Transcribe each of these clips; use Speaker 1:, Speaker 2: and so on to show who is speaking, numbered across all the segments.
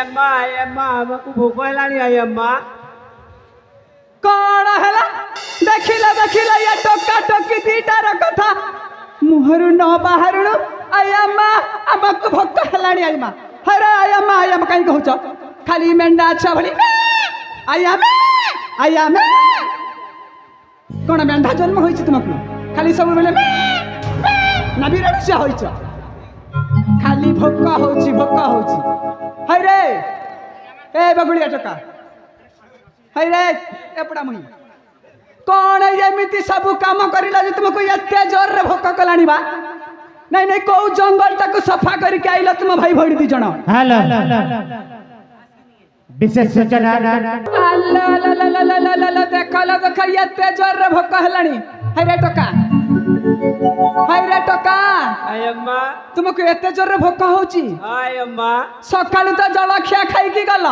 Speaker 1: अम्मा हमको भूख लानी आई अम्मा
Speaker 2: कौन है देखिला देखिला ये टोका टोकी दीटार कथा मुहरु न बाहरु आयम्मा हमको भोक हेलानी आयम्मा हरे आयम्मा कहीं कहूच खाली मेंढा अच्छा भली आयम्मा कौन मेंढा जन्म होइछि तुमको खाली सब बेले ना बिराडुसिया होइछ खाली भोक होउछि हरे ए बगुलिया टोका हरे एपड़ा मुही कौन एमती सब काम करा जे तुमको एते जोर रे भोक कलानी बा नहीं नहीं कौ जंगल टाक सफा करके आइल तुम भाई भौड़ी दी जण
Speaker 3: हेलो विशेष सूचना
Speaker 2: देखल देख एते जोर रे भोक हलानी हरे टोका
Speaker 1: आई अम्मा
Speaker 2: तुमको एते जोर रे भोक होची
Speaker 1: आई अम्मा
Speaker 2: सकाळु तो जलखिया खाई की गल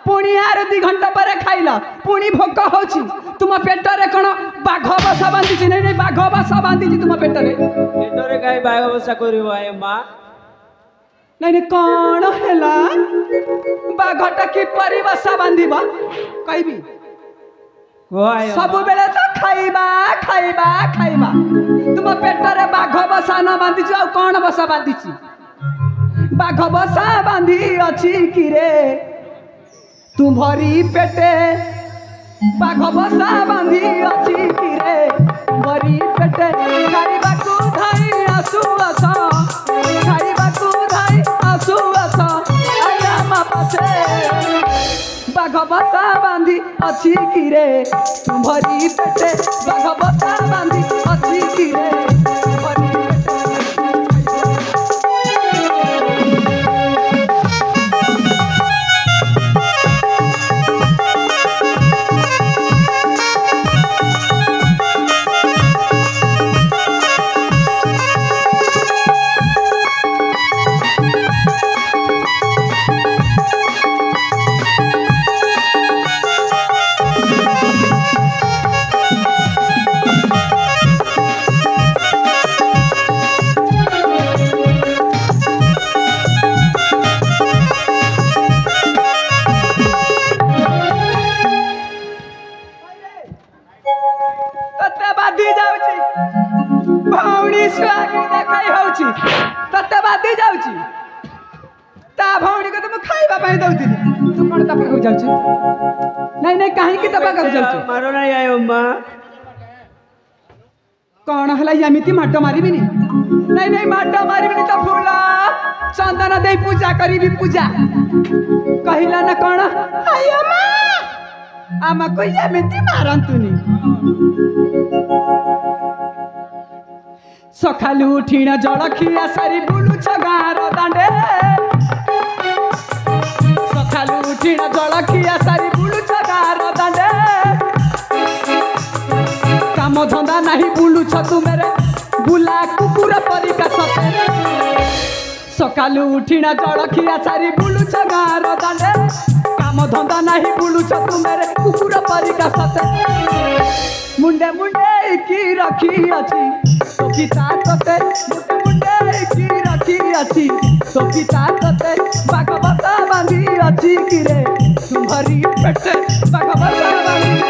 Speaker 2: पुणी आर 2 घंटा पर खाइल पुणी भोक होची तुम पेट रे कोन बाघ बसा बांधी नहीं नहीं बाघ बसा बांधी तुम पेट रे
Speaker 1: गाई बाघ बसा करियो आई अम्मा
Speaker 2: नहीं नहीं कौन हैला बाघटा की परी बसा बांधीबा कहबी सब बेले तो खाइबा तुम पेट रे बाघ बसा न बांधी आ कौन बसा बांधी बाघ बसा बांधी अछि कि रे तू भरी पेटे बाघ बसा बांधी अछि कि रे भरी पेटे खाइबाकू धाई आसु आस खाइबाकू धाई आसु आस आया मा पाछे बाघ बसा बांधी अछि कि रे तू भरी पेटे बाघ बसा बांधी अछि कि रे भरी तते बादी जाउची ता भौणी को तुम खाइबा पई दउतिली तू कोन तपा को जाउची नहीं नहीं काहे की तपा को जाउची
Speaker 1: मारो नहीं आई अम्मा
Speaker 2: कौन हला एमिति माटो मारिबिनी नहीं नहीं माटो मारिबिनी तो फूला चंदन दे पूजा करीबी पूजा कहिला ना कौन हाय अम्मा आमा को एमिति मारंतुनी सखालू उठिण जलखिया सारी बुलुछ गाँर दांडे सखालू उठिण जलखिया सारी बुलुछ गाँर दांडे काम धंदा नहीं बुलुछ तुमेरे बुला कुकुर परिका सते सखालू उठिण जलखिया सारी बुलुछ गाँर दांडे काम धंदा नहीं बुलुछ तुमेरे कुकुर परिका सते मुंडे मुंडे की रखी अछि सोफिता तते मुंडे की रखी अछि सोफिता तते बाघ बसा बांधी अछि कि रे तुम्हारी पेटे बाघ बसा बांधी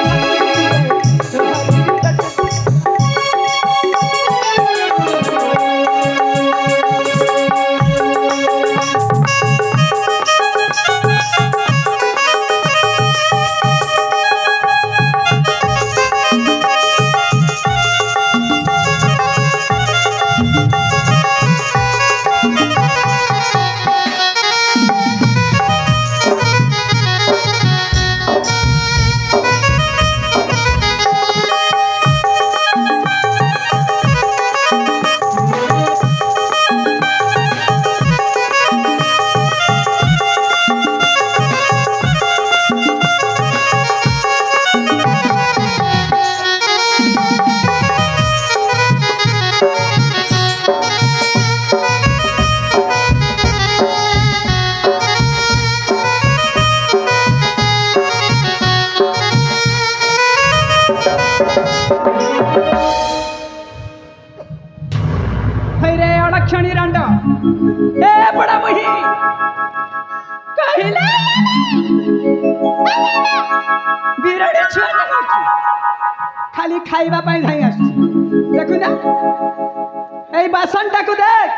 Speaker 2: କହିଲେ ବିରାଡ଼ି ଛୁଆଟା ହଉଛି ଖାଲି ଖାଇବା ପାଇଁ ଧାଇଁ ଆସୁଛି ଦେଖୁନା এই বাসনটাକୁ দেখ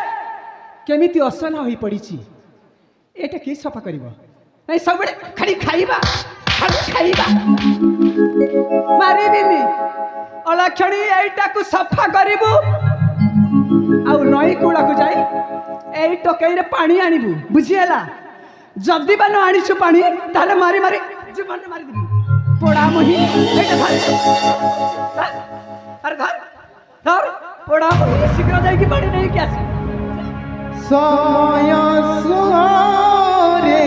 Speaker 2: কেমিতি অসନା হয়ে পড়িছি এটা কি সফা করিব নাই সবুলে খালি খাইবা মারিবিনি অলক্ষণী এইটাକୁ সফা করিবু আউ নই কুড়াকু যাই এই টকেইরে পানি আনিবু বুঝিলা যদি বা ন আনিছু পানি তাহলে মারি মারি জীবনে মারি দিবি পোড়া মহি এইটা ধর আরে ধর ধর পোড়া মহি শীঘ্র যাইকি পানি নেইকি আসি
Speaker 3: সময় সুরে